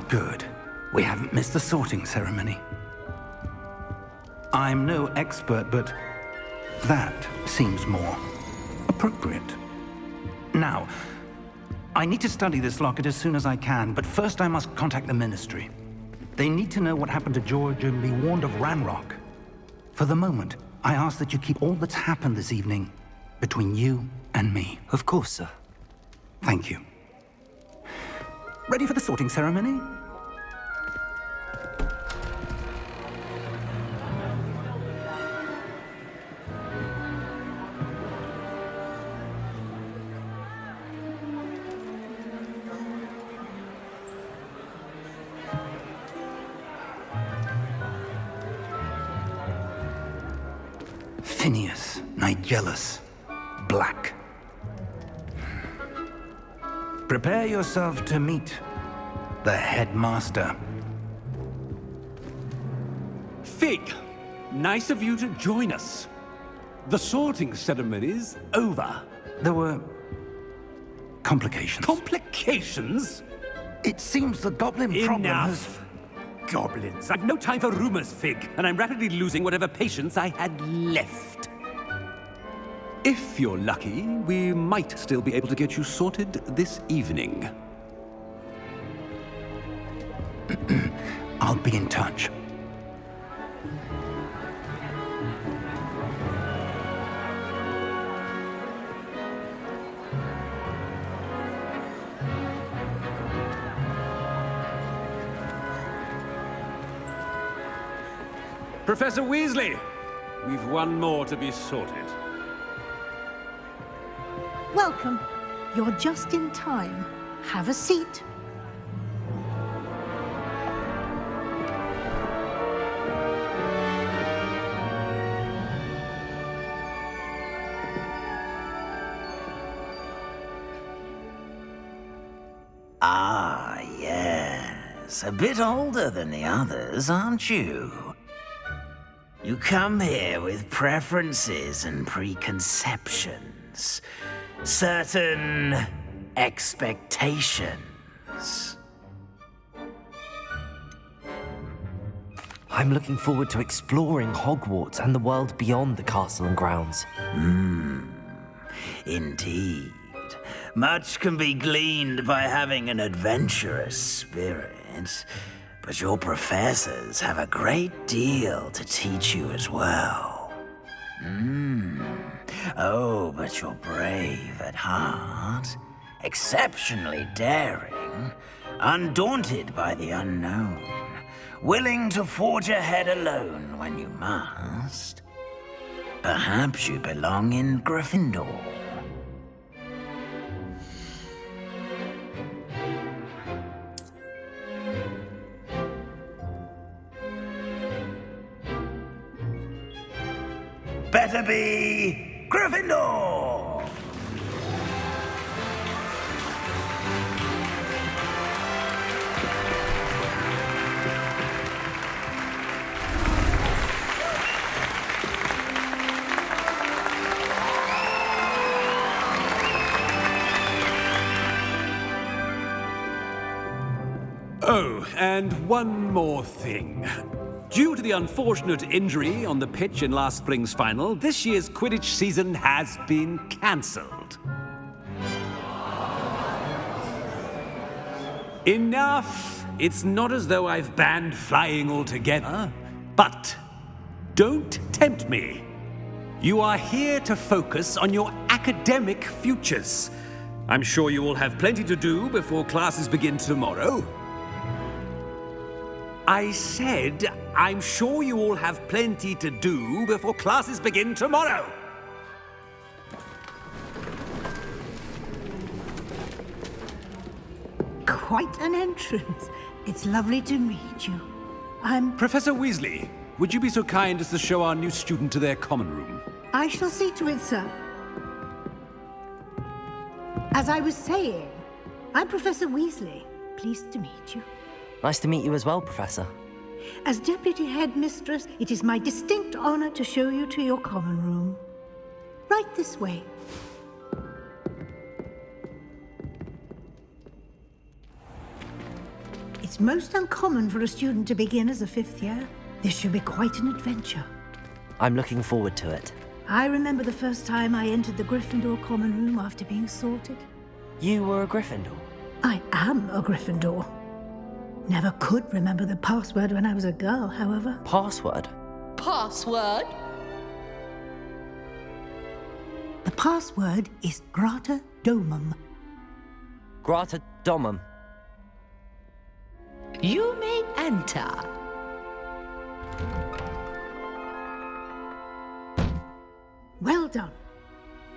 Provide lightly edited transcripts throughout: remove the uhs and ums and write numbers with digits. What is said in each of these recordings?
Good. We haven't missed the sorting ceremony. I'm no expert, but that seems more appropriate. Now, I need to study this locket as soon as I can, but first I must contact the Ministry. They need to know what happened to George and be warned of Ranrock. For the moment, I ask that you keep all that's happened this evening between you and me. Of course, sir. Thank you. Ready for the sorting ceremony? Phineas, Nigellus, Black. Prepare yourself to meet the headmaster. Fig, nice of you to join us. The sorting ceremony's over. There were complications. Complications? It seems the goblin problem has... Enough! Goblins. I've no time for rumors, Fig, and I'm rapidly losing whatever patience I had left. If you're lucky, we might still be able to get you sorted this evening. I'll be in touch. Professor Weasley, we've one more to be sorted. Welcome. You're just in time. Have a seat. Ah, yes. A bit older than the others, aren't you? You come here with preferences and preconceptions. Certain expectations. I'm looking forward to exploring Hogwarts and the world beyond the castle and grounds. Indeed. Much can be gleaned by having an adventurous spirit, but your professors have a great deal to teach you as well. Oh, but you're brave at heart, exceptionally daring, undaunted by the unknown, willing to forge ahead alone when you must. Perhaps you belong in Gryffindor. Better be Gryffindor! Oh, and one more thing. Due to the unfortunate injury on the pitch in last spring's final, this year's Quidditch season has been cancelled. Enough! It's not as though I've banned flying altogether, but don't tempt me. You are here to focus on your academic futures. I'm sure you will have plenty to do before classes begin tomorrow. I said, I'm sure you all have plenty to do before classes begin tomorrow. Quite an entrance. It's lovely to meet you. I'm... Professor Weasley, would you be so kind as to show our new student to their common room? I shall see to it, sir. As I was saying, I'm Professor Weasley. Pleased to meet you. Nice to meet you as well, Professor. As Deputy Headmistress, it is my distinct honor to show you to your common room. Right this way. It's It's most uncommon for a student to begin as a 5th year. This should be quite an adventure. I'm looking forward to it. I remember the first time I entered the Gryffindor common room after being sorted. You were a Gryffindor? I am a Gryffindor. Never could remember the password when I was a girl, however. Password? Password? The password is Grata Domum. Grata Domum. You may enter. Well done.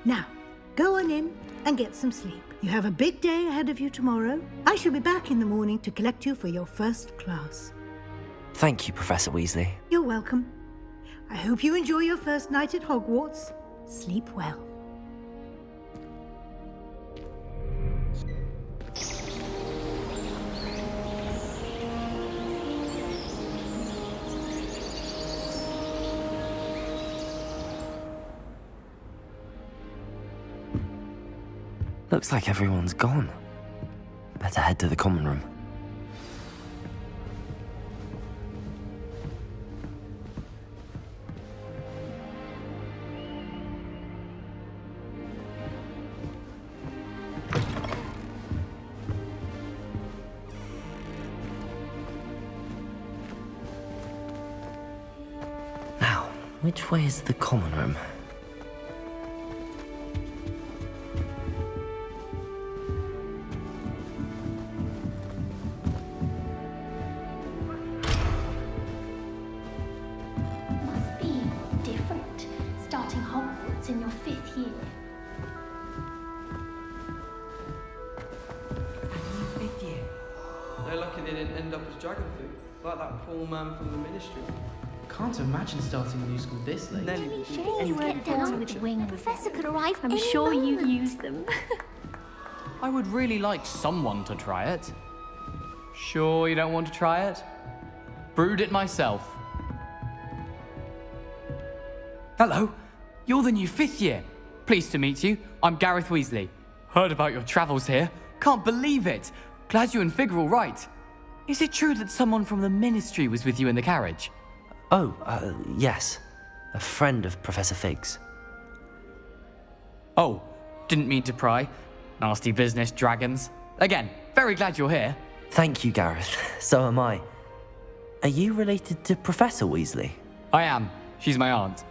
Now, go on in and get some sleep. You have a big day ahead of you tomorrow. I shall be back in the morning to collect you for your first class. Thank you, Professor Weasley. You're welcome. I hope you enjoy your first night at Hogwarts. Sleep well. Looks like everyone's gone. Better head to the common room. Now, which way is the common room? Must be different, starting Hogwarts in your 5th year. Fifth year. They're lucky they didn't end up as dragon food, like that poor man from the ministry. Can't imagine starting a new school this late. Get down with wings. Professor could arrive. I'm sure you'd use them. I would really like someone to try it. Sure you don't want to try it? Brewed it myself. Hello, you're the new 5th year. Pleased to meet you. I'm Gareth Weasley. Heard about your travels here. Can't believe it. Glad you and Fig are all right. Is it true that someone from the ministry was with you in the carriage? Oh, yes. A friend of Professor Fig's. Oh, didn't mean to pry. Nasty business, dragons. Again, very glad you're here. Thank you, Gareth. So am I. Are you related to Professor Weasley? I am. She's my aunt.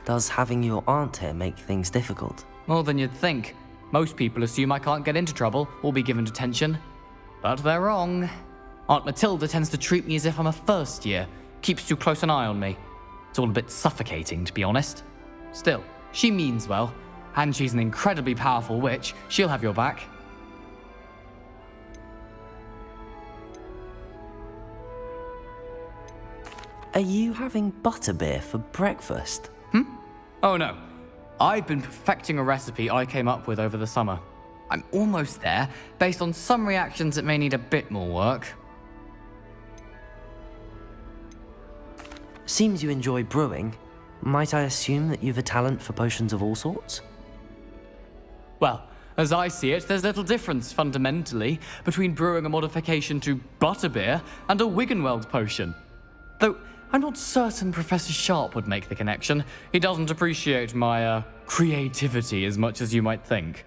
Does having your aunt here make things difficult? More than you'd think. Most people assume I can't get into trouble or be given detention. But they're wrong. Aunt Matilda tends to treat me as if I'm a first year. Keeps too close an eye on me. It's all a bit suffocating, to be honest. Still, she means well. And she's an incredibly powerful witch. She'll have your back. Are you having butterbeer for breakfast? Oh no. I've been perfecting a recipe I came up with over the summer. I'm almost there. Based on some reactions, it may need a bit more work. Seems you enjoy brewing. Might I assume that you've a talent for potions of all sorts? Well, as I see it, there's little difference, fundamentally, between brewing a modification to butterbeer and a Wiggenweld potion. Though, I'm not certain Professor Sharp would make the connection. He doesn't appreciate my, creativity as much as you might think.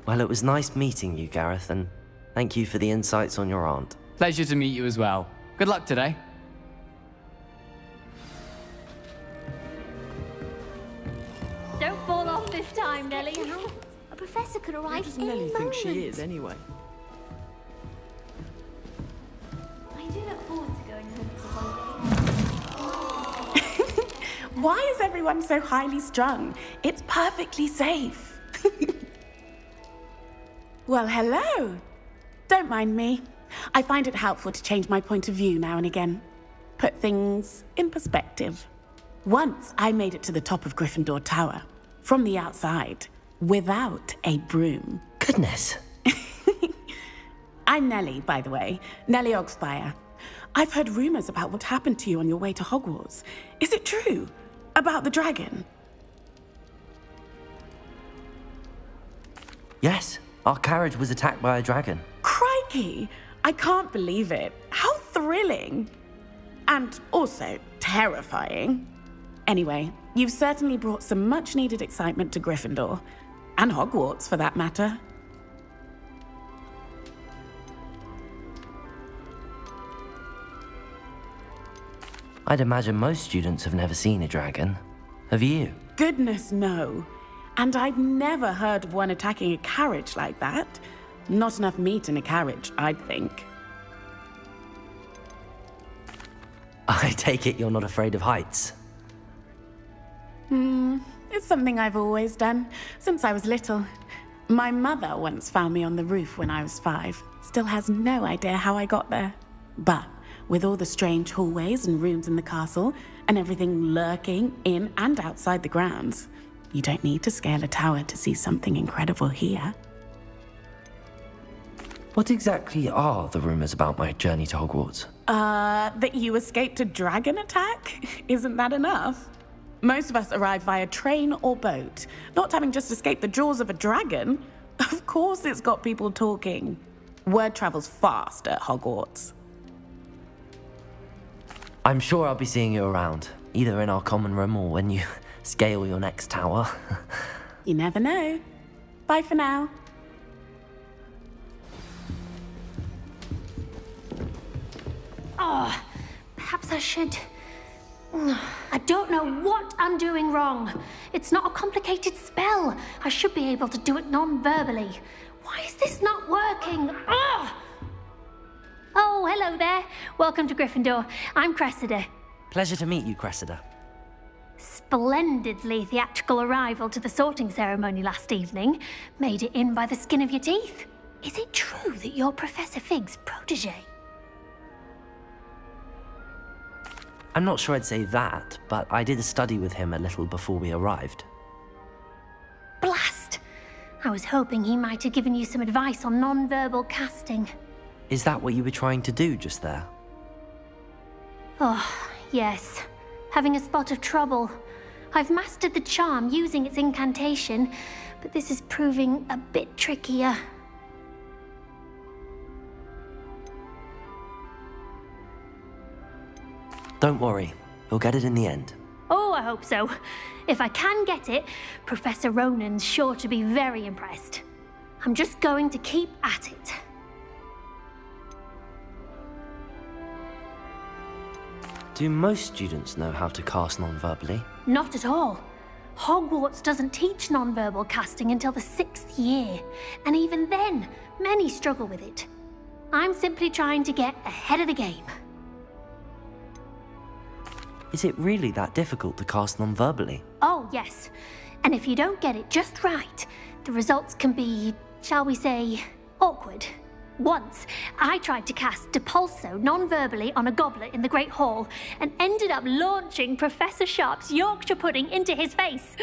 Well, it was nice meeting you, Gareth, and thank you for the insights on your aunt. Pleasure to meet you as well. Good luck today. Don't fall off this time, Nellie. A professor could arrive Who does any Nellie moment. think she is, anyway? I do look forward to going home for the holidays. Why is everyone so highly strung? It's perfectly safe. Well, hello. Don't mind me. I find it helpful to change my point of view now and again. Put things in perspective. Once I made it to the top of Gryffindor Tower, from the outside, without a broom. Goodness. I'm Nellie, by the way. Nellie Ogspire. I've heard rumors about what happened to you on your way to Hogwarts. Is it true? About the dragon? Yes, our carriage was attacked by a dragon. Crikey! I can't believe it. How thrilling! And also terrifying. Anyway, you've certainly brought some much-needed excitement to Gryffindor. And Hogwarts, for that matter. I'd imagine most students have never seen a dragon. Have you? Goodness, no. And I've never heard of one attacking a carriage like that. Not enough meat in a carriage, I'd think. I take it you're not afraid of heights. It's something I've always done, since I was little. My mother once found me on the roof when I was 5. Still has no idea how I got there. But with all the strange hallways and rooms in the castle, and everything lurking in and outside the grounds, you don't need to scale a tower to see something incredible here. What exactly are the rumors about my journey to Hogwarts? That you escaped a dragon attack? Isn't that enough? Most of us arrive via train or boat, not having just escaped the jaws of a dragon. Of course it's got people talking. Word travels fast at Hogwarts. I'm sure I'll be seeing you around, either in our common room or when you scale your next tower. You never know. Bye for now. Oh, perhaps I should... I don't know what I'm doing wrong. It's not a complicated spell. I should be able to do it non-verbally. Why is this not working? Ugh! Oh, hello there. Welcome to Gryffindor. I'm Cressida. Pleasure to meet you, Cressida. Splendidly theatrical arrival to the sorting ceremony last evening. Made it in by the skin of your teeth. Is it true that you're Professor Fig's protege? I'm not sure I'd say that, but I did study with him a little before we arrived. Blast! I was hoping he might have given you some advice on non-verbal casting. Is that what you were trying to do just there? Oh, yes. Having a spot of trouble. I've mastered the charm using its incantation, but this is proving a bit trickier. Don't worry, you'll get it in the end. Oh, I hope so. If I can get it, Professor Ronan's sure to be very impressed. I'm just going to keep at it. Do most students know how to cast non-verbally? Not at all. Hogwarts doesn't teach non-verbal casting until the 6th year, and even then, many struggle with it. I'm simply trying to get ahead of the game. Is it really that difficult to cast non-verbally? Oh, yes. And if you don't get it just right, the results can be, shall we say, awkward. Once, I tried to cast Depulso non-verbally on a goblet in the Great Hall and ended up launching Professor Sharp's Yorkshire pudding into his face.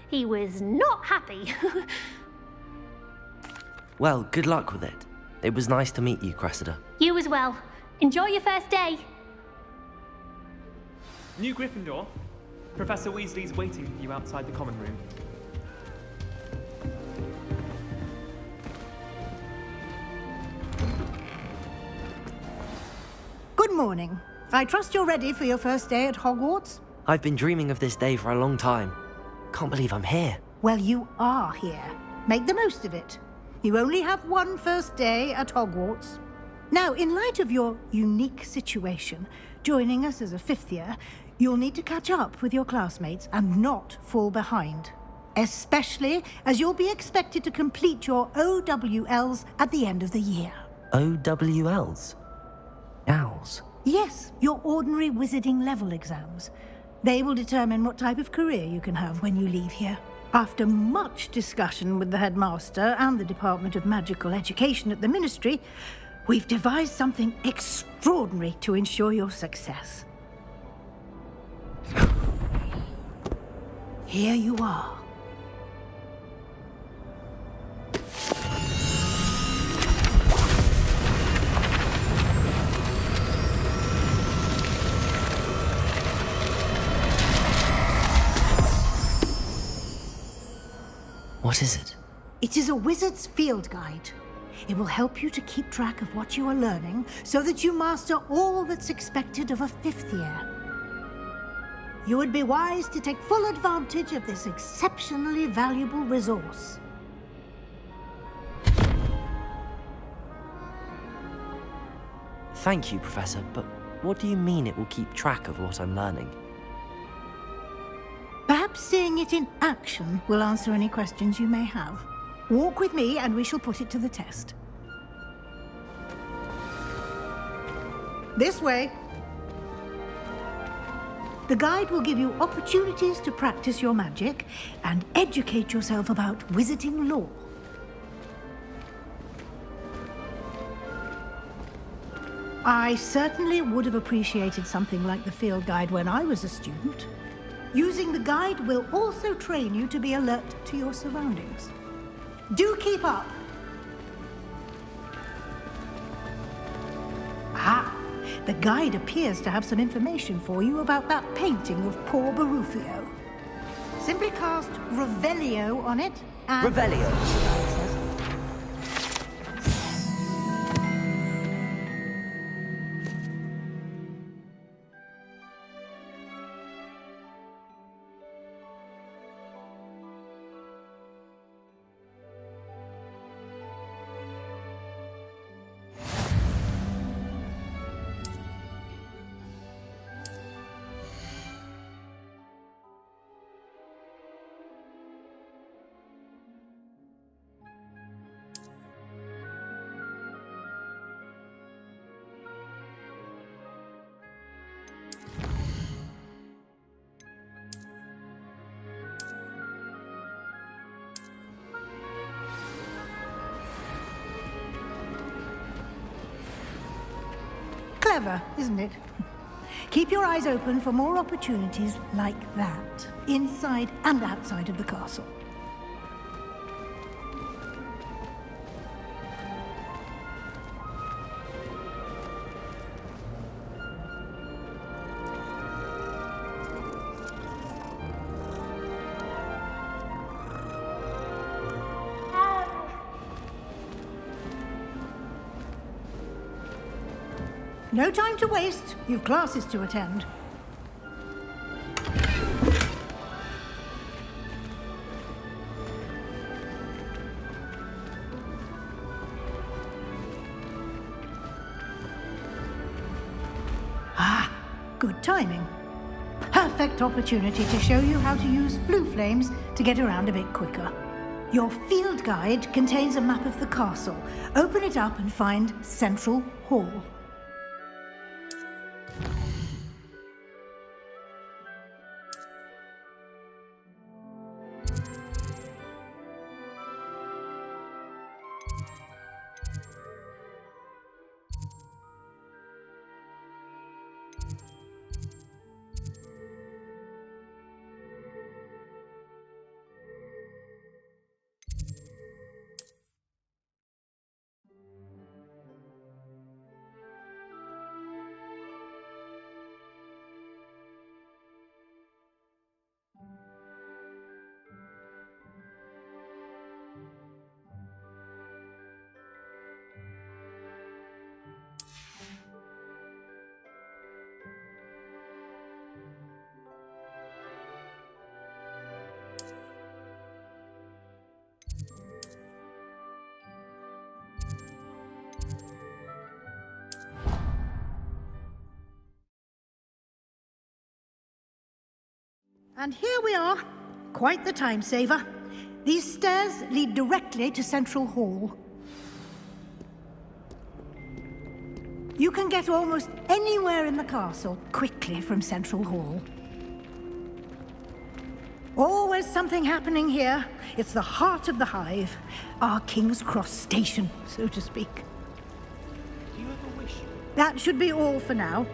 He was not happy. Well, good luck with it. It was nice to meet you, Cressida. You as well. Enjoy your first day. New Gryffindor, Professor Weasley's waiting for you outside the common room. Good morning. I trust you're ready for your first day at Hogwarts? I've been dreaming of this day for a long time. Can't believe I'm here. Well, you are here. Make the most of it. You only have one first day at Hogwarts. Now, in light of your unique situation, joining us as a 5th year, you'll need to catch up with your classmates and not fall behind. Especially as you'll be expected to complete your OWLs at the end of the year. OWLs? Owls? Yes, your ordinary wizarding level exams. They will determine what type of career you can have when you leave here. After much discussion with the headmaster and the Department of Magical Education at the Ministry, we've devised something extraordinary to ensure your success. Here you are. What is it? It is a wizard's field guide. It will help you to keep track of what you are learning so that you master all that's expected of a 5th year. You would be wise to take full advantage of this exceptionally valuable resource. Thank you, Professor, but what do you mean it will keep track of what I'm learning? Perhaps seeing it in action will answer any questions you may have. Walk with me and we shall put it to the test. This way. The guide will give you opportunities to practice your magic and educate yourself about wizarding lore. I certainly would have appreciated something like the field guide when I was a student. Using the guide will also train you to be alert to your surroundings. Do keep up! Ah, the guide appears to have some information for you about that painting of poor Barufio. Simply cast Revelio on it and... Revelio. Clever, isn't it? Keep your eyes open for more opportunities like that, inside and outside of the castle. No time to waste. You've classes to attend. Ah, good timing. Perfect opportunity to show you how to use flue flames to get around a bit quicker. Your field guide contains a map of the castle. Open it up and find Central Hall. And here we are. Quite the time saver. These stairs lead directly to Central Hall. You can get almost anywhere in the castle quickly from Central Hall. Always something happening here. It's the heart of the hive. Our King's Cross station, so to speak. Do you ever wish? That should be all for now.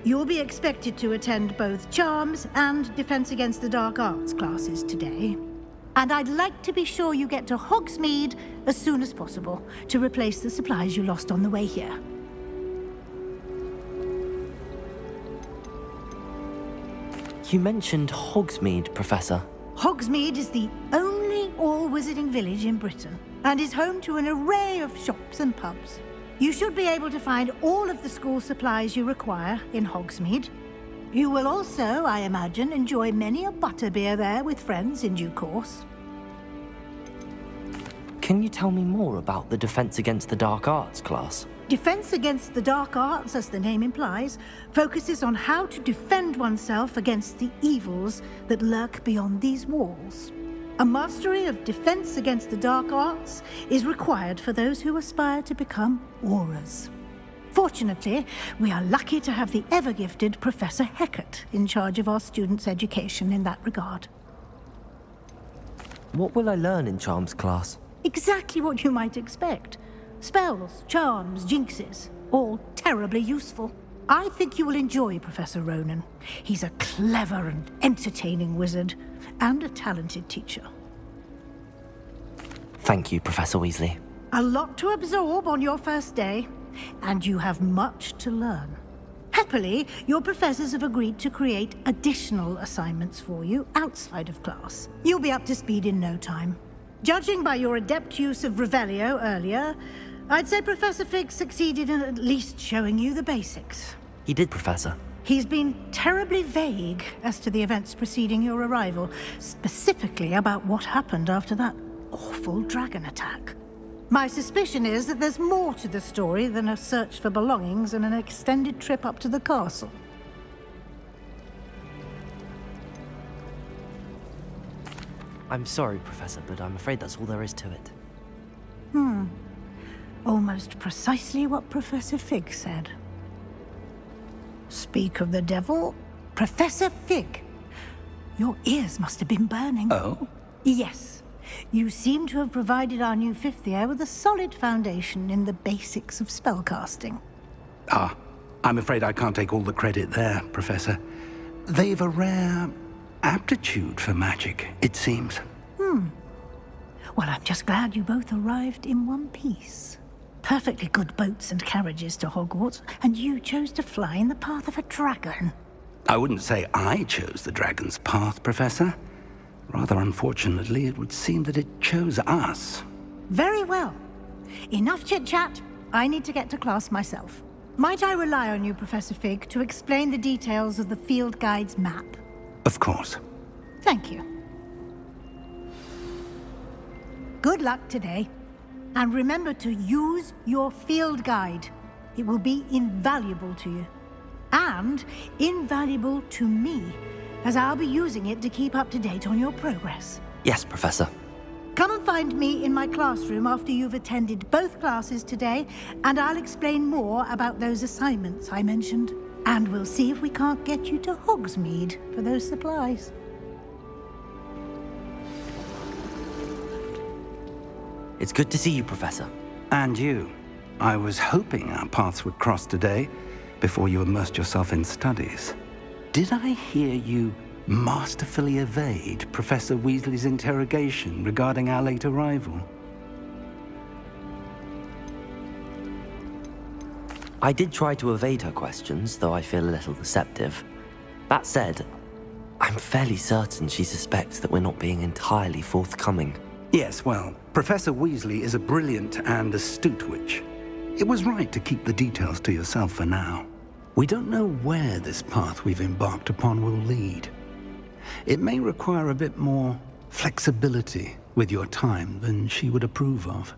You'll be expected to attend both Charms and Defense Against the Dark Arts classes today. And I'd like to be sure you get to Hogsmeade as soon as possible to replace the supplies you lost on the way here. You mentioned Hogsmeade, Professor. Hogsmeade is the only all wizarding village in Britain and is home to an array of shops and pubs. You should be able to find all of the school supplies you require in Hogsmeade. You will also, I imagine, enjoy many a butterbeer there with friends in due course. Can you tell me more about the Defense Against the Dark Arts class? Defense Against the Dark Arts, as the name implies, focuses on how to defend oneself against the evils that lurk beyond these walls. A mastery of Defense Against the Dark Arts is required for those who aspire to become Aurors. Fortunately, we are lucky to have the ever-gifted Professor Hecat in charge of our students' education in that regard. What will I learn in Charms class? Exactly what you might expect. Spells, charms, jinxes, all terribly useful. I think you will enjoy Professor Ronan. He's a clever and entertaining wizard, and a talented teacher. Thank you, Professor Weasley. A lot to absorb on your first day, and you have much to learn. Happily, your professors have agreed to create additional assignments for you outside of class. You'll be up to speed in no time. Judging by your adept use of Revelio earlier, I'd say Professor Fig succeeded in at least showing you the basics. He did, Professor. He's been terribly vague as to the events preceding your arrival, specifically about what happened after that awful dragon attack. My suspicion is that there's more to the story than a search for belongings and an extended trip up to the castle. I'm sorry, Professor, but I'm afraid that's all there is to it. Almost precisely what Professor Fig said. Speak of the devil, Professor Fig. Your ears must have been burning. Oh? Yes. You seem to have provided our new fifth year with a solid foundation in the basics of spellcasting. Ah, I'm afraid I can't take all the credit there, Professor. They've a rare aptitude for magic, it seems. Well, I'm just glad you both arrived in one piece. Perfectly good boats and carriages to Hogwarts, and you chose to fly in the path of a dragon. I wouldn't say I chose the dragon's path, Professor. Rather unfortunately, it would seem that it chose us. Very well. Enough chit-chat. I need to get to class myself. Might I rely on you, Professor Fig, to explain the details of the field guide's map? Of course. Thank you. Good luck today. And remember to use your field guide. It will be invaluable to you. And invaluable to me, as I'll be using it to keep up to date on your progress. Yes, Professor. Come and find me in my classroom after you've attended both classes today, and I'll explain more about those assignments I mentioned. And we'll see if we can't get you to Hogsmeade for those supplies. It's good to see you, Professor. And you. I was hoping our paths would cross today, before you immersed yourself in studies. Did I hear you masterfully evade Professor Weasley's interrogation regarding our late arrival? I did try to evade her questions, though I feel a little deceptive. That said, I'm fairly certain she suspects that we're not being entirely forthcoming. Yes, well, Professor Weasley is a brilliant and astute witch. It was right to keep the details to yourself for now. We don't know where this path we've embarked upon will lead. It may require a bit more flexibility with your time than she would approve of.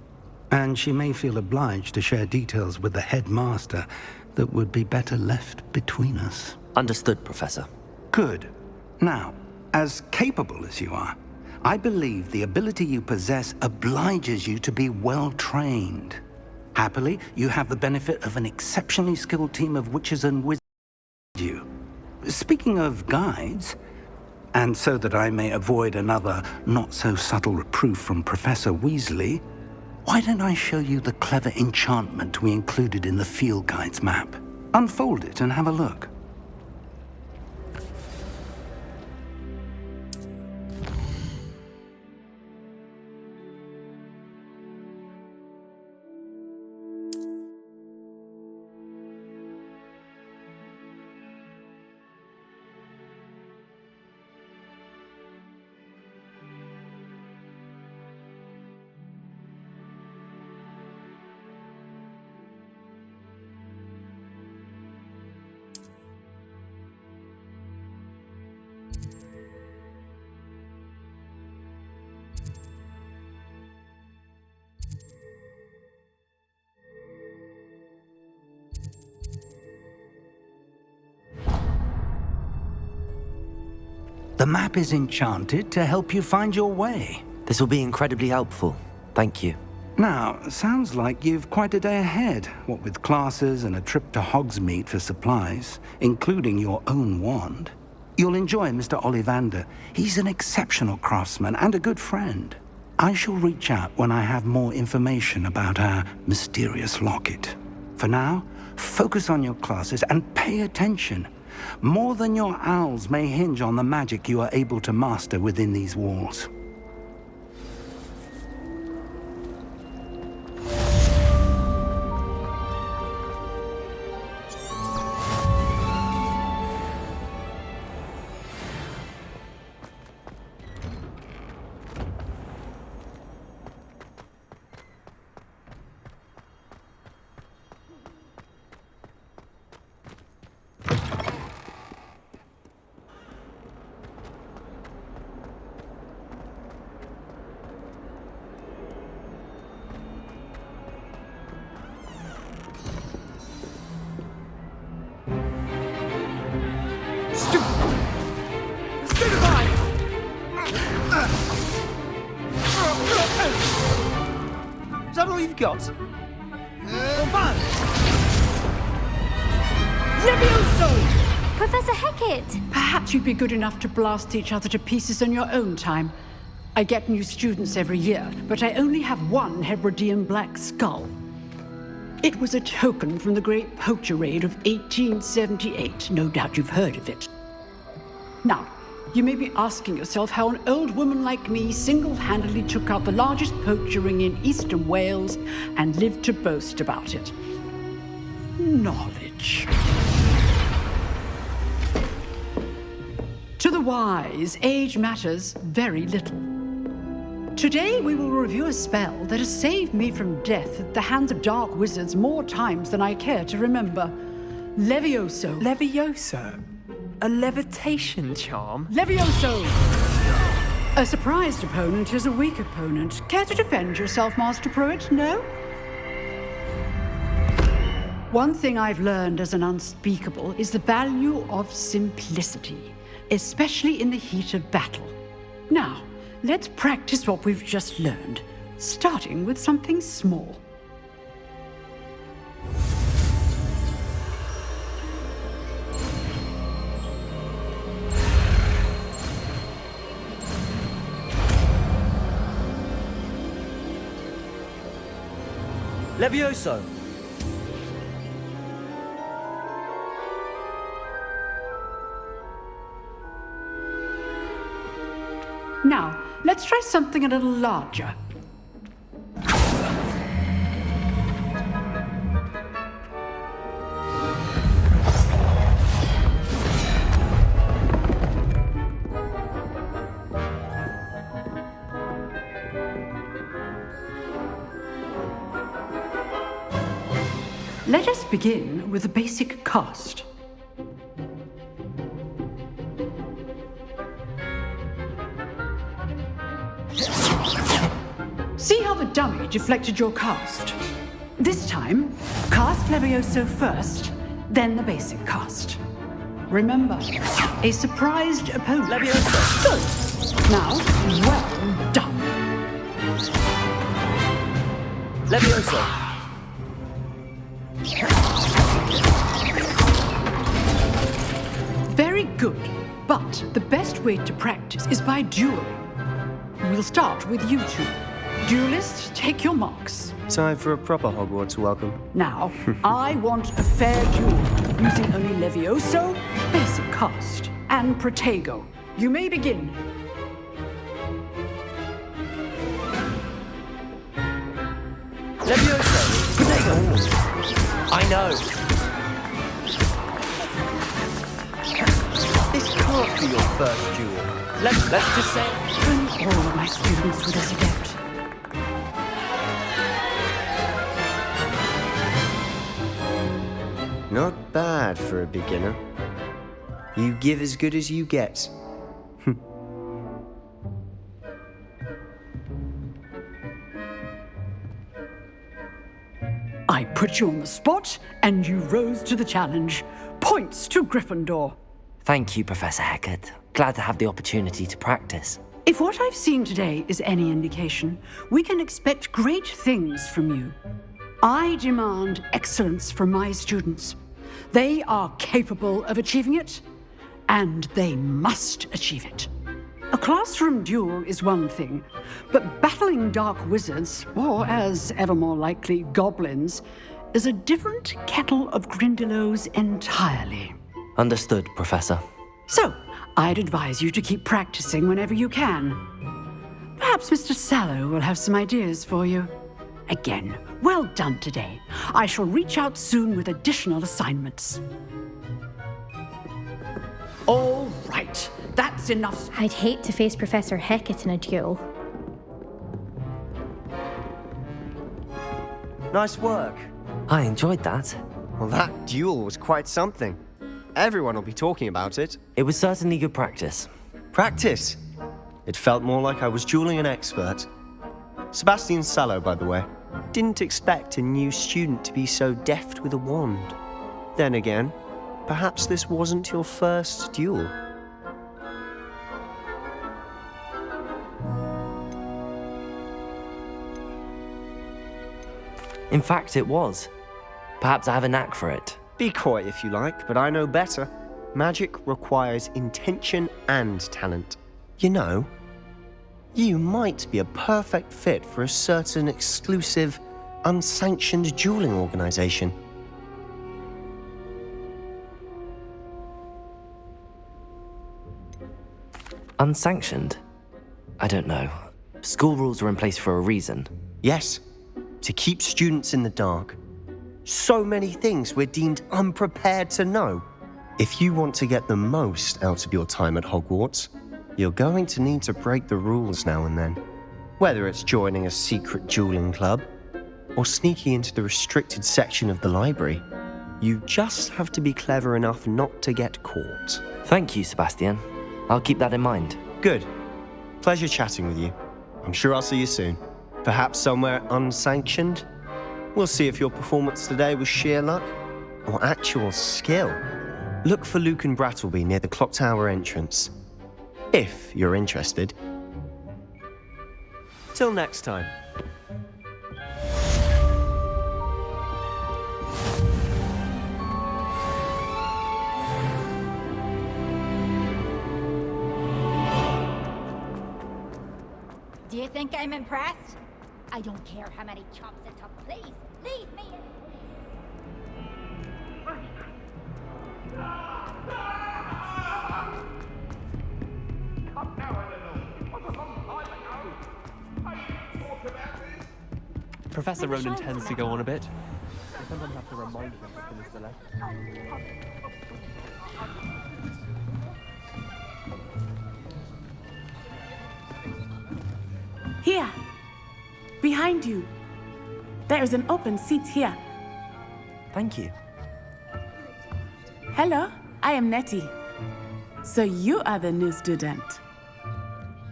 And she may feel obliged to share details with the headmaster that would be better left between us. Understood, Professor. Good. Now, as capable as you are, I believe the ability you possess obliges you to be well-trained. Happily, you have the benefit of an exceptionally skilled team of witches and wizards. Speaking of guides, and so that I may avoid another not-so-subtle reproof from Professor Weasley, why don't I show you the clever enchantment we included in the field guide's map? Unfold it and have a look. map is enchanted to help you find your way. This will be incredibly helpful. Thank you. Now, sounds like you've quite a day ahead, what with classes and a trip to Hogsmeade for supplies, including your own wand. You'll enjoy Mr. Ollivander. He's an exceptional craftsman and a good friend. I shall reach out when I have more information about our mysterious locket. For now, focus on your classes and pay attention. More than your owls may hinge on the magic you are able to master within these walls. Is that all you've got? Levioso! Professor Hecat! Perhaps you'd be good enough to blast each other to pieces in your own time. I get new students every year, but I only have one Hebridean black skull. It was a token from the Great Poacher Raid of 1878. No doubt you've heard of it. Now, you may be asking yourself how an old woman like me single-handedly took out the largest poacher ring in eastern Wales and lived to boast about it. Knowledge. To the wise, age matters very little. Today we will review a spell that has saved me from death at the hands of dark wizards more times than I care to remember. Levioso. Levioso? A levitation charm? Levioso! A surprised opponent is a weak opponent. Care to defend yourself, Master Pruitt? No? One thing I've learned as an unspeakable is the value of simplicity, especially in the heat of battle. Now, let's practice what we've just learned, starting with something small. Levioso! Now, let's try something a little larger. Let us begin with a basic cast. See how the dummy deflected your cast? This time, cast Levioso first, then the basic cast. Remember, a surprised opponent. Levioso! Good. Now, well done. Levioso! Very good, but the best way to practice is by dueling. We'll start with you two. Duelists, take your marks. Time for a proper Hogwarts welcome. Now, I want a fair duel, using only Levioso, basic cast, and Protego. You may begin. Levioso! Protego! I know! This can't be your first duel. Let's just say... Bring all of my students with us, Adept. Not bad for a beginner. You give as good as you get. I put you on the spot, and you rose to the challenge. Points to Gryffindor. Thank you, Professor Hecat. Glad to have the opportunity to practice. If what I've seen today is any indication, we can expect great things from you. I demand excellence from my students. They are capable of achieving it, and they must achieve it. A classroom duel is one thing, but battling dark wizards, or as ever more likely, goblins, is a different kettle of Grindylows entirely. Understood, Professor. So, I'd advise you to keep practicing whenever you can. Perhaps Mr. Sallow will have some ideas for you. Again, well done today. I shall reach out soon with additional assignments. All right, that's enough. I'd hate to face Professor Hecat in a duel. Nice work. I enjoyed that. Well, that duel was quite something. Everyone will be talking about it. It was certainly good practice. Practice? It felt more like I was dueling an expert. Sebastian Sallow, by the way. Didn't expect a new student to be so deft with a wand. Then again, perhaps this wasn't your first duel. In fact, it was. Perhaps I have a knack for it. Be coy if you like, but I know better. Magic requires intention and talent. You know, you might be a perfect fit for a certain exclusive, unsanctioned dueling organization. Unsanctioned? I don't know. School rules are in place for a reason. Yes, to keep students in the dark. So many things we're deemed unprepared to know. If you want to get the most out of your time at Hogwarts, you're going to need to break the rules now and then. Whether it's joining a secret dueling club, or sneaking into the restricted section of the library, you just have to be clever enough not to get caught. Thank you, Sebastian. I'll keep that in mind. Good. Pleasure chatting with you. I'm sure I'll see you soon. Perhaps somewhere unsanctioned? We'll see if your performance today was sheer luck or actual skill. Look for Luke and Brattleby near the clock tower entrance, if you're interested. Till next time. Do you think I'm impressed? I don't care how many chops it took. Please, leave me. Professor Ronan tends to go on a bit. I sometimes have to remind him to finish the lesson. Here, behind you. There is an open seat here. Thank you. Hello, I am Nettie. So you are the new student.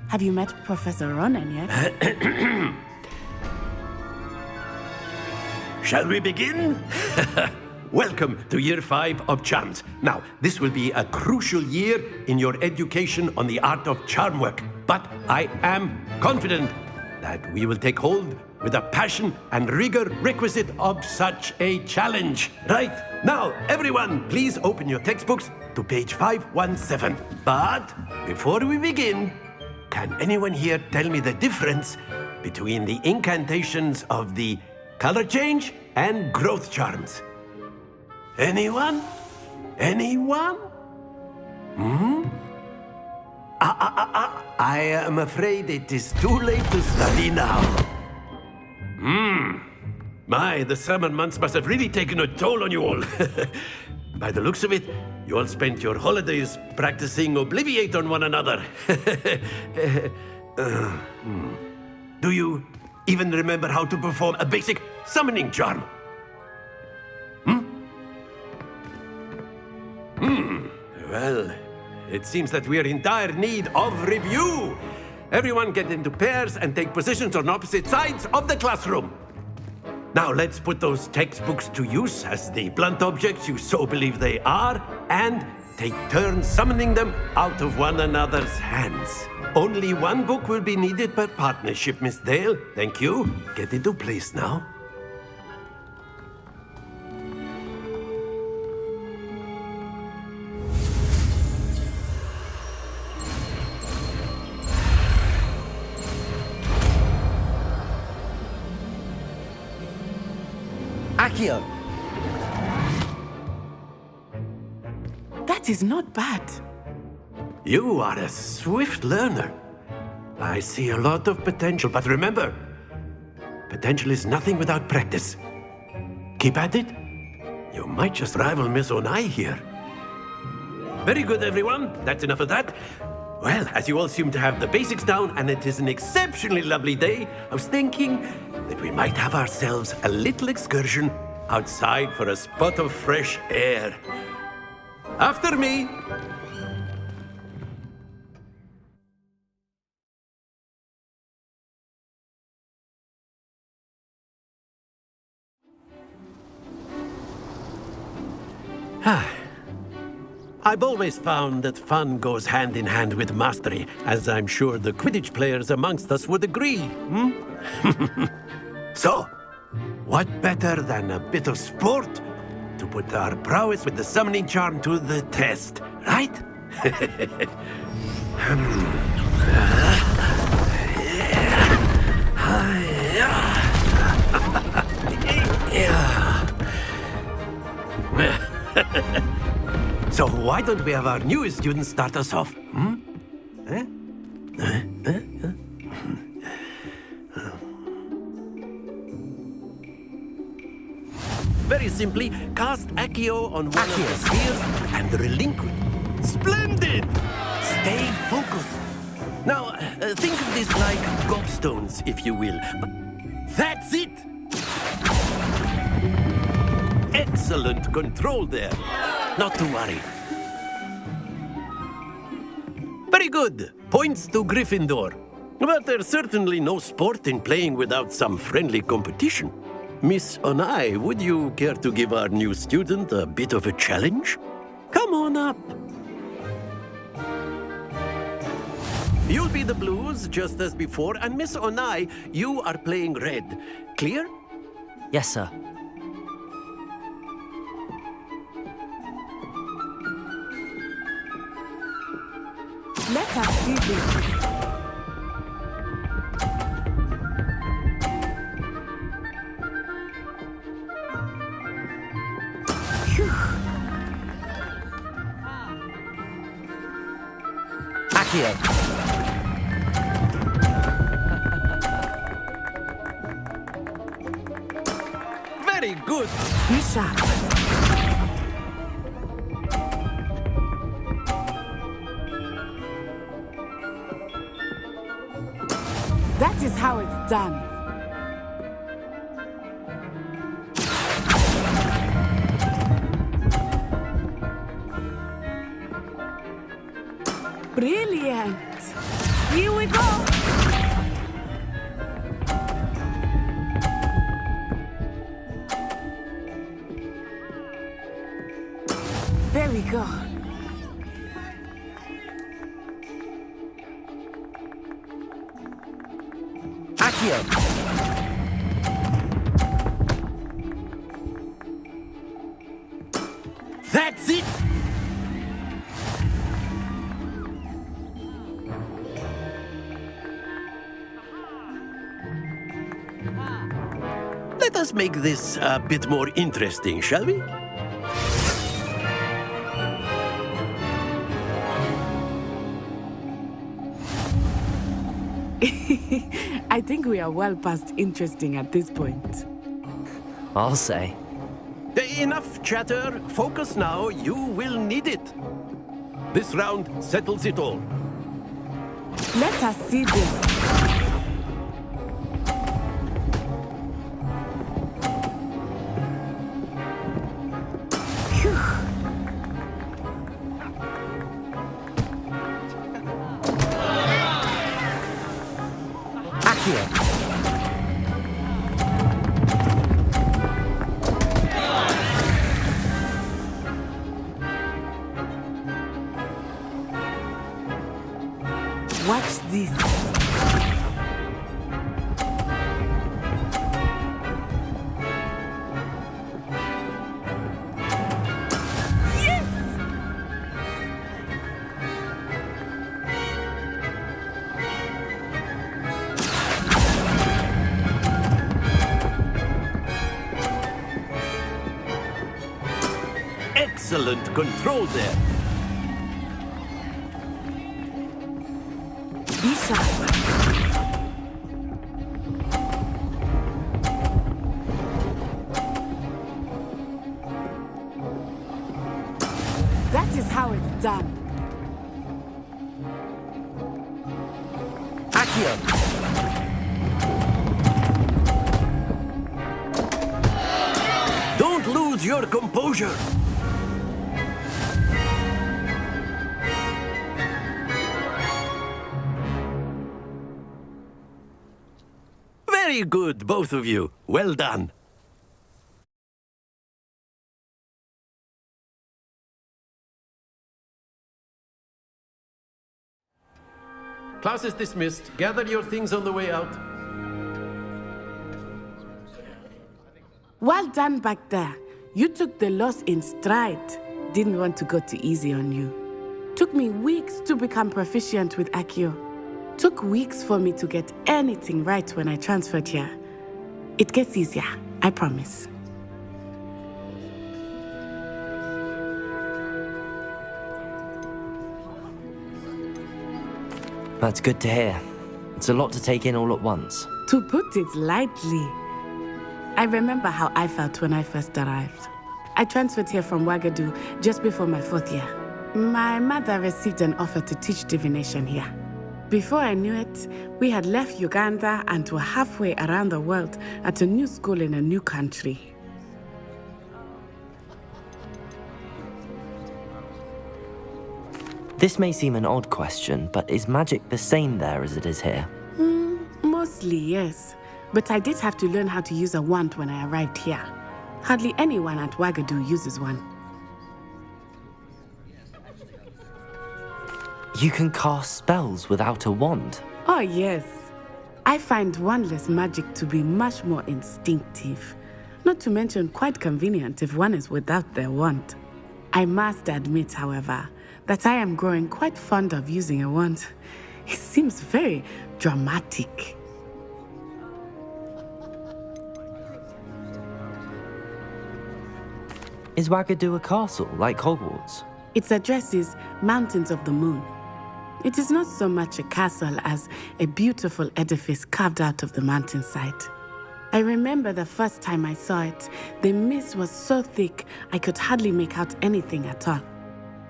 Have you met Professor Ronan yet? Shall we begin? Welcome to Year 5 of Charms. Now, this will be a crucial year in your education on the art of charm work. But I am confident that we will take hold with the passion and rigor requisite of such a challenge. Right, now, everyone, please open your textbooks to page 517. But before we begin, can anyone here tell me the difference between the incantations of the color change and growth charms? Anyone? Anyone? I am afraid it is too late to study now. My, the summer months must have really taken a toll on you all. By the looks of it, you all spent your holidays practicing Obliviate on one another. Do you even remember how to perform a basic summoning charm? Well, it seems that we are in dire need of review. Everyone get into pairs and take positions on opposite sides of the classroom. Now let's put those textbooks to use as the blunt objects you so believe they are, and take turns summoning them out of one another's hands. Only one book will be needed per partnership, Miss Dale. Thank you. Get into place now. Accio! That is not bad. You are a swift learner. I see a lot of potential, but remember, potential is nothing without practice. Keep at it. You might just rival Miss Onai here. Very good, everyone. That's enough of that. Well, as you all seem to have the basics down, and it is an exceptionally lovely day, I was thinking that we might have ourselves a little excursion outside for a spot of fresh air. After me. I've always found that fun goes hand in hand with mastery, as I'm sure the Quidditch players amongst us would agree. So, what better than a bit of sport to put our prowess with the summoning charm to the test, right? So why don't we have our newest student start us off? Very simply, cast Accio on one of the spheres and relinquish. Splendid! Stay focused. Now, think of this like gobstones, if you will. That's it! Excellent control there. Not to worry. Very good. Points to Gryffindor. But there's certainly no sport in playing without some friendly competition. Miss Onai, would you care to give our new student a bit of a challenge? Come on up. You'll be the blues, just as before, and Miss Onai, you are playing red. Clear? Yes, sir. Let us see this. Accio! Very good. Be sharp. That is how it's done. Brilliant. Here we go. Very good. Accio! That's it! Let us make this a bit more interesting, shall we? I think we are well past interesting at this point. I'll say. Enough chatter. Focus now. You will need it. This round settles it all. Let us see this. excellent control there. Be sharp. That is how it's done. Accio! Don't lose your composure. Very good, both of you. Well done. Class is dismissed. Gather your things on the way out. Well done back there. You took the loss in stride. Didn't want to go too easy on you. Took me weeks to become proficient with Accio. Took weeks for me to get anything right when I transferred here. It gets easier, I promise. That's good to hear. It's a lot to take in all at once. To put it lightly, I remember how I felt when I first arrived. I transferred here from Ouagadougou just before my 4th year. My mother received an offer to teach divination here. Before I knew it, we had left Uganda and were halfway around the world at a new school in a new country. This may seem an odd question, but is magic the same there as it is here? Mostly, yes. But I did have to learn how to use a wand when I arrived here. Hardly anyone at Ouagadougou uses one. You can cast spells without a wand? Oh, yes. I find wandless magic to be much more instinctive. Not to mention quite convenient if one is without their wand. I must admit, however, that I am growing quite fond of using a wand. It seems very dramatic. Is Ouagadougou a castle, like Hogwarts? Its address is Mountains of the Moon. It is not so much a castle as a beautiful edifice carved out of the mountainside. I remember the first time I saw it, the mist was so thick I could hardly make out anything at all.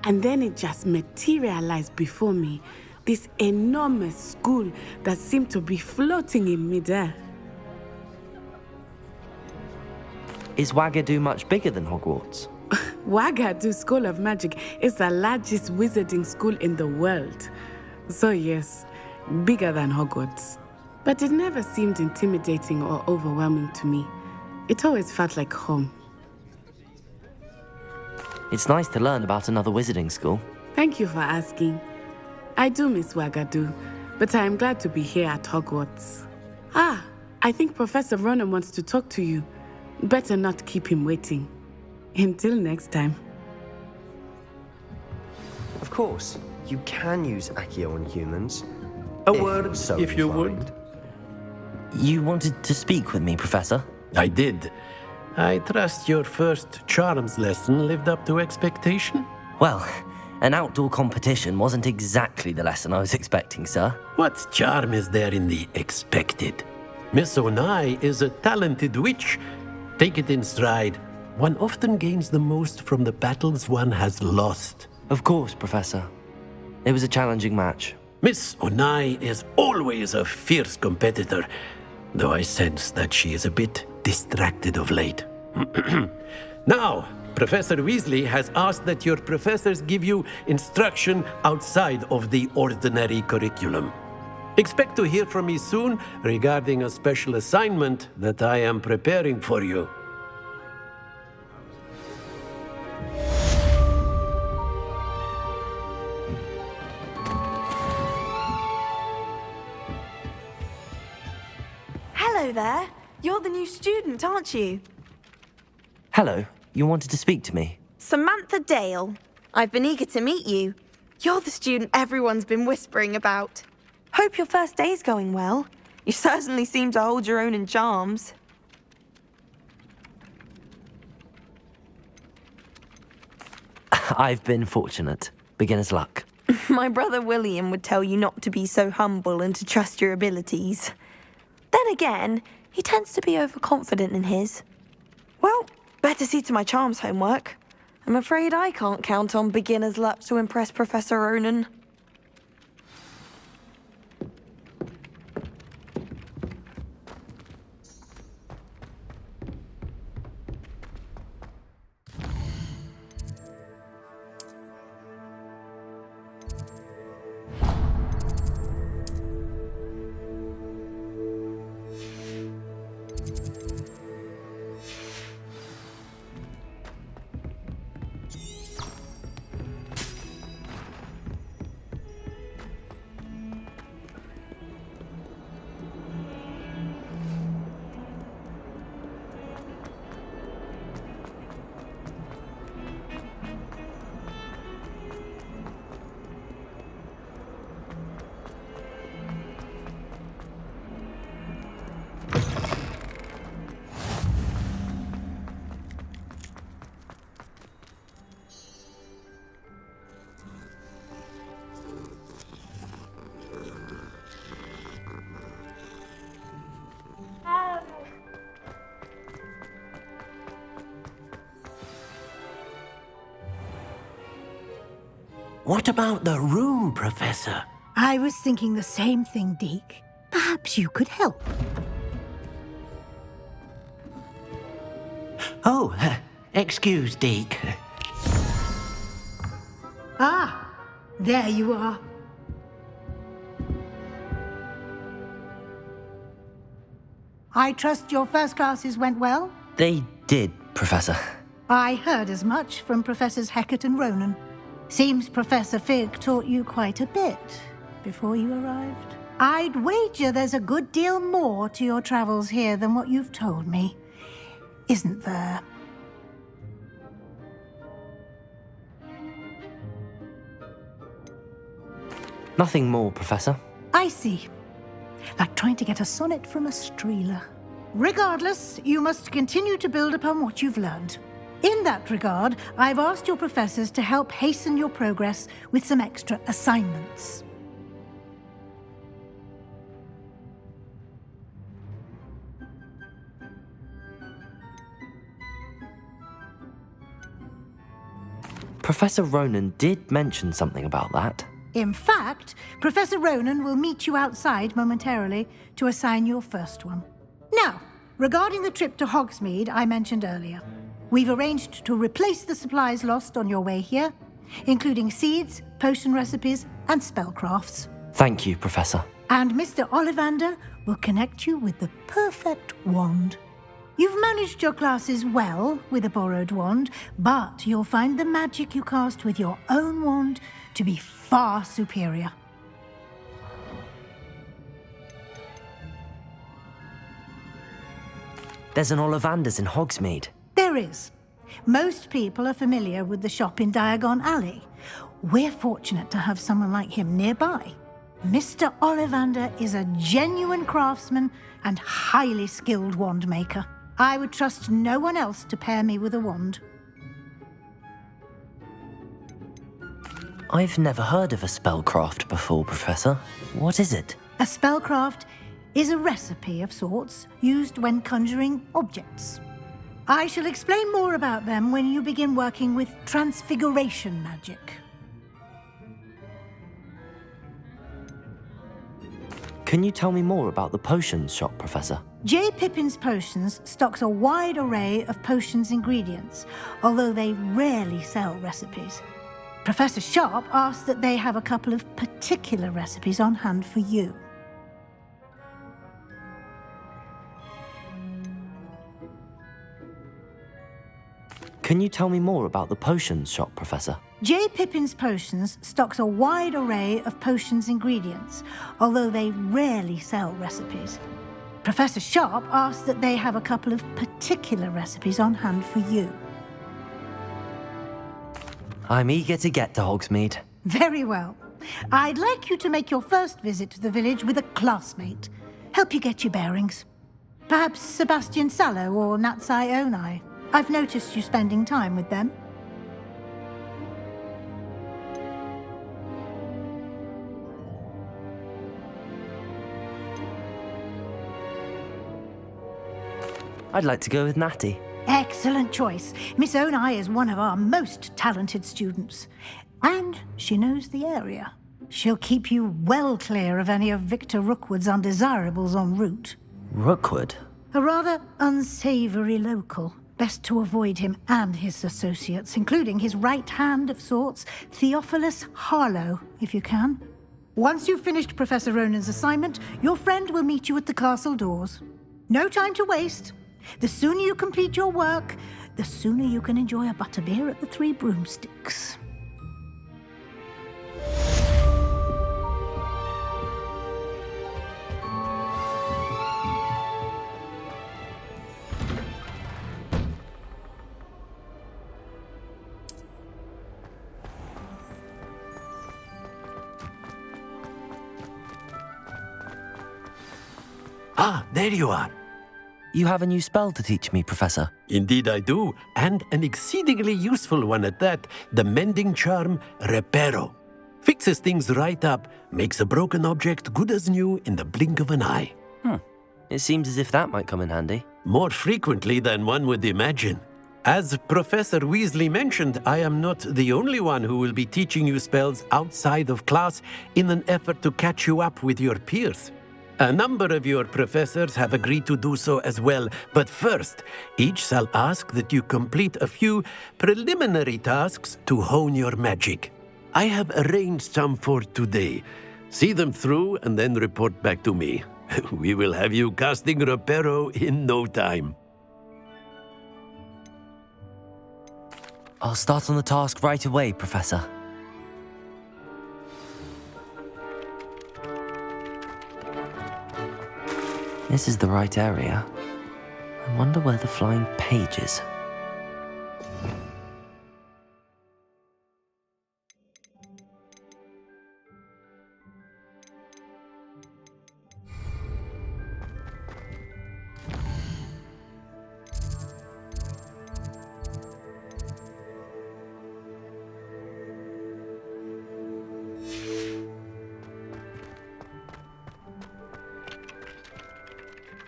And then it just materialized before me, this enormous school that seemed to be floating in midair. Is Ouagadougou much bigger than Hogwarts? Ouagadougou School of Magic is the largest wizarding school in the world. So yes, bigger than Hogwarts. But it never seemed intimidating or overwhelming to me. It always felt like home. It's nice to learn about another wizarding school. Thank you for asking. I do miss Ouagadougou, but I am glad to be here at Hogwarts. I think Professor Ronan wants to talk to you. Better not keep him waiting. Until next time. Of course, you can use Accio on humans. A word, so if you inclined. would. You wanted to speak with me, Professor? I did. I trust your first charms lesson lived up to expectation? Well, an outdoor competition wasn't exactly the lesson I was expecting, sir. What charm is there in the expected? Miss Onai is a talented witch. Take it in stride. One often gains the most from the battles one has lost. Of course, Professor. It was a challenging match. Miss Onai is always a fierce competitor, though I sense that she is a bit distracted of late. Now, Professor Weasley has asked that your professors give you instruction outside of the ordinary curriculum. Expect to hear from me soon regarding a special assignment that I am preparing for you. Hello there. You're the new student, aren't you? Hello, you wanted to speak to me? Samantha Dale. I've been eager to meet you. You're the student everyone's been whispering about. Hope your first day's going well. You certainly seem to hold your own in charms. I've been fortunate. Beginner's luck. My brother William would tell you not to be so humble and to trust your abilities. Then again, he tends to be overconfident in his. Well, better see to my charms homework. I'm afraid I can't count on beginner's luck to impress Professor Ronan. What about the room, Professor? I was thinking the same thing, Deke. Perhaps you could help. Oh, excuse, Deke. Ah, there you are. I trust your first classes went well? They did, Professor. I heard as much from Professors Hecat and Ronan. Seems Professor Fig taught you quite a bit before you arrived. I'd wager there's a good deal more to your travels here than what you've told me, isn't there? Nothing more, Professor. I see. Like trying to get a sonnet from a streeler. Regardless, you must continue to build upon what you've learned. In that regard, I've asked your professors to help hasten your progress with some extra assignments. Professor Ronan did mention something about that. In fact, Professor Ronan will meet you outside momentarily to assign your first one. Now, regarding the trip to Hogsmeade I mentioned earlier, we've arranged to replace the supplies lost on your way here, including seeds, potion recipes, and spellcrafts. Thank you, Professor. And Mr. Ollivander will connect you with the perfect wand. You've managed your classes well with a borrowed wand, but you'll find the magic you cast with your own wand to be far superior. There's an Ollivander's in Hogsmeade. There is. Most people are familiar with the shop in Diagon Alley. We're fortunate to have someone like him nearby. Mr. Ollivander is a genuine craftsman and highly skilled wand maker. I would trust no one else to pair me with a wand. I've never heard of a spellcraft before, Professor. What is it? A spellcraft is a recipe of sorts used when conjuring objects. I shall explain more about them when you begin working with transfiguration magic. Can you tell me more about the potions shop, Professor? J. Pippin's Potions stocks a wide array of potions ingredients, although they rarely sell recipes. Professor Sharp asked that they have a couple of particular recipes on hand for you. Can you tell me more about the potions shop, Professor? J. Pippin's Potions stocks a wide array of potions ingredients, although they rarely sell recipes. Professor Sharp asked that they have a couple of particular recipes on hand for you. I'm eager to get to Hogsmeade. Very well. I'd like you to make your first visit to the village with a classmate. Help you get your bearings. Perhaps Sebastian Sallow or Natsai Onai. I've noticed you spending time with them. I'd like to go with Natty. Excellent choice. Miss Onai is one of our most talented students. And she knows the area. She'll keep you well clear of any of Victor Rookwood's undesirables en route. Rookwood? A rather unsavory local. Best to avoid him and his associates, including his right hand of sorts, Theophilus Harlow, if you can. Once you've finished Professor Ronan's assignment, your friend will meet you at the castle doors. No time to waste. The sooner you complete your work, the sooner you can enjoy a butterbeer at the Three Broomsticks. Ah, there you are. You have a new spell to teach me, Professor. Indeed I do, and an exceedingly useful one at that, the mending charm Reparo. Fixes things right up, makes a broken object good as new in the blink of an eye. It seems as if that might come in handy. More frequently than one would imagine. As Professor Weasley mentioned, I am not the only one who will be teaching you spells outside of class in an effort to catch you up with your peers. A number of your professors have agreed to do so as well, but first, each shall ask that you complete a few preliminary tasks to hone your magic. I have arranged some for today. See them through and then report back to me. We will have you casting Reparo in no time. I'll start on the task right away, Professor. This is the right area. I wonder where the flying page is.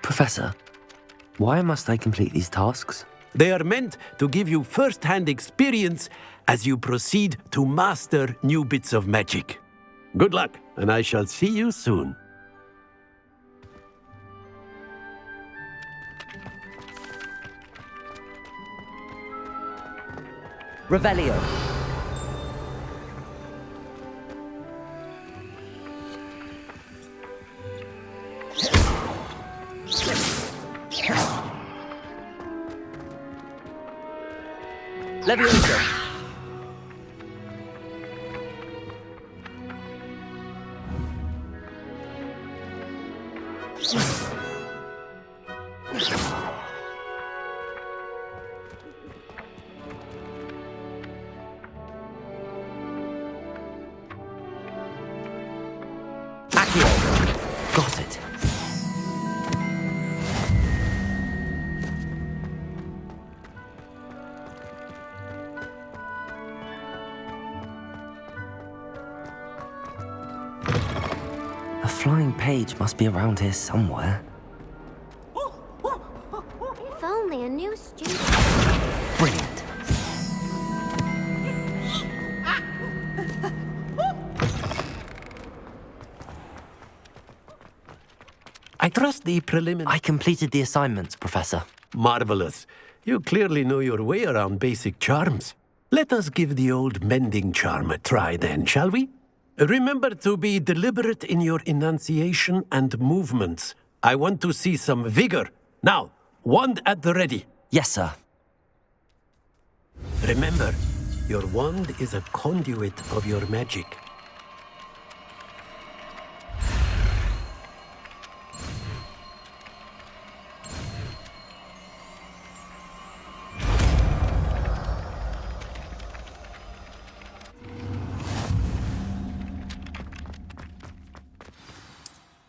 Professor, why must I complete these tasks? They are meant to give you first-hand experience as you proceed to master new bits of magic. Good luck, and I shall see you soon. Revelio. Leviosa. Accio. Got it. The flying page must be around here somewhere. If only a new student. Brilliant. I trust the preliminary... I completed the assignments, Professor. Marvelous. You clearly know your way around basic charms. Let us give the old mending charm a try then, shall we? Remember to be deliberate in your enunciation and movements. I want to see some vigor. Now, wand at the ready. Yes, sir. Remember, your wand is a conduit of your magic.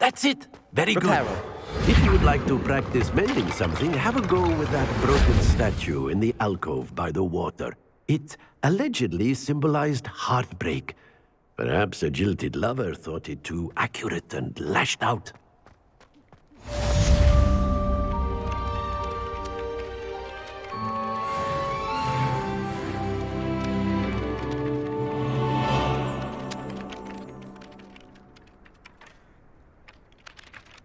That's it. Very good. If you would like to practice mending something, have a go with that broken statue in the alcove by the water. It allegedly symbolized heartbreak. Perhaps a jilted lover thought it too accurate and lashed out.